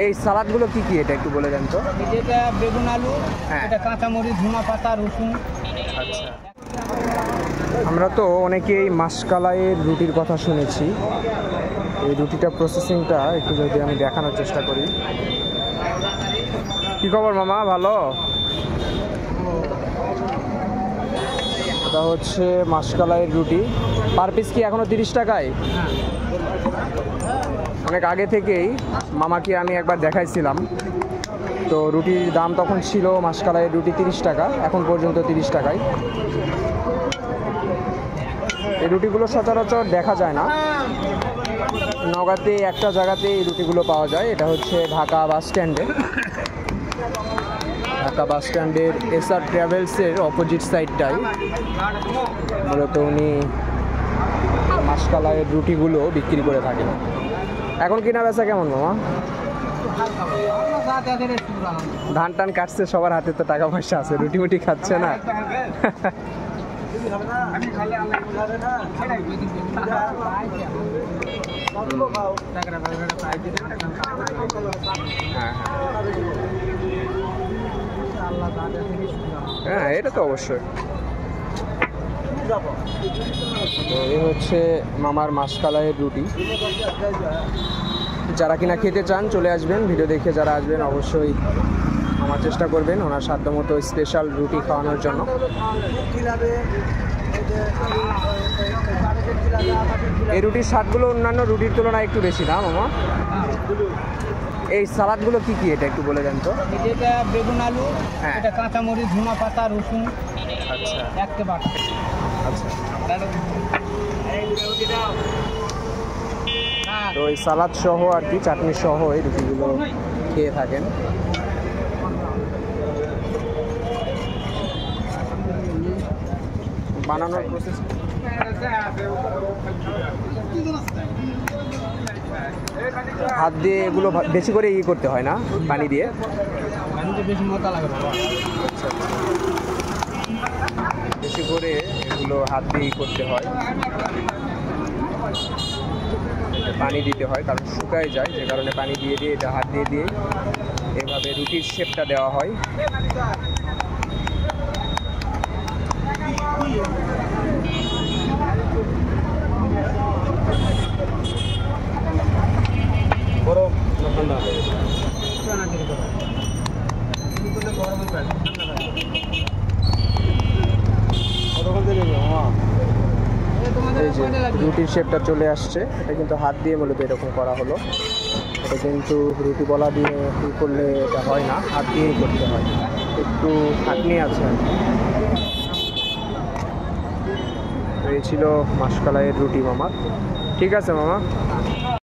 এই সালাদগুলো কি কি এটা একটু বলে দেন তো। এটা বেগুন আলু, হ্যাঁ। এটা কাঁচামরিচ, ধনিয়া পাতা, রসুন। আচ্ছা, আমরা তো অনেকেই মাসকালাইয়ের রুটির কথা শুনেছি। এই রুটিটা প্রসেসিংটা একটু যদি আমি দেখানোর চেষ্টা করি। কি খবর মামা, ভালো? এটা হচ্ছে মাসকালাইয়ের রুটি। পার পিস কি এখনো 30 টাকায়? অনেক আগে থেকেই মামাকে আমি একবার দেখাইছিলাম, তো রুটির দাম তখন ছিল মাসকালাইয়ের রুটি 30 টাকা, এখন পর্যন্ত 30 টাকায়। এই রুটিগুলো সচরাচর দেখা যায় না, নওগাঁতে একটা জায়গাতে এই রুটিগুলো পাওয়া যায়। এটা হচ্ছে ঢাকা বাস স্ট্যান্ডে, ঢাকা বাস স্ট্যান্ডের এসআর ট্রাভেলসের অপোজিট সাইডটাই মূলত উনি মাসকালাইয়ের রুটিগুলো বিক্রি করে থাকেন। এখন কিনা বেচা কেমন মামা? ধান টান কাটছে, সবার হাতে তো টাকা পয়সা আছে, রুটি মুটি খাচ্ছে না। হ্যাঁ, এটা তো অবশ্যই। তো এই হচ্ছে মামার মাসকালাইয়ের রুটি। যারা কিনা খেতে চান চলে আসবেন, ভিডিও দেখে যারা আসবেন অবশ্যই আমার চেষ্টা করবেন ওনার সাধ্যমতো স্পেশাল রুটি খাওয়ানোর জন্য। এই রুটির স্বাদগুলো অন্যান্য রুটির তুলনায় একটু বেশি না মামা? এই সালাদগুলো কি কি এটা একটু বলে দেন তো। এটা বেগুন আলু, হ্যাঁ। এটা কাঁচামরিচ, ধনিয়া পাতা, রসুন। আচ্ছা একটা বাটা। আচ্ছা। তো এই সালাদ সহ আর কি চাটনি সহ এই রুটিগুলো খেয়ে থাকেন। বানানোর প্রসেস হাত দিয়ে এগুলো বেশি করে করতে হয় না, পানি দিয়ে? বেশি মজা লাগে বাবা। আচ্ছা, বেশি করে এগুলো হাত দিয়ে করতে হয়, পানি দিতে হয় কারণ শুকায় যায়, যে কারণে পানি দিয়ে দিয়ে এটা হাত দিয়ে দিয়ে এভাবে রুটির শেপটা দেওয়া হয়। এই যে রুটির শেপটা চলে আসছে, এটা কিন্তু হাত দিয়ে মূলত এরকম করা হলো। এটা কিন্তু রুটি বলা দিয়ে কী করলে এটা হয় না, হাত দিয়েই করতে হয়, একটু খাটনি আছে। তো এই ছিল মাসকালাইয়ের রুটি মামার। ঠিক আছে মামা।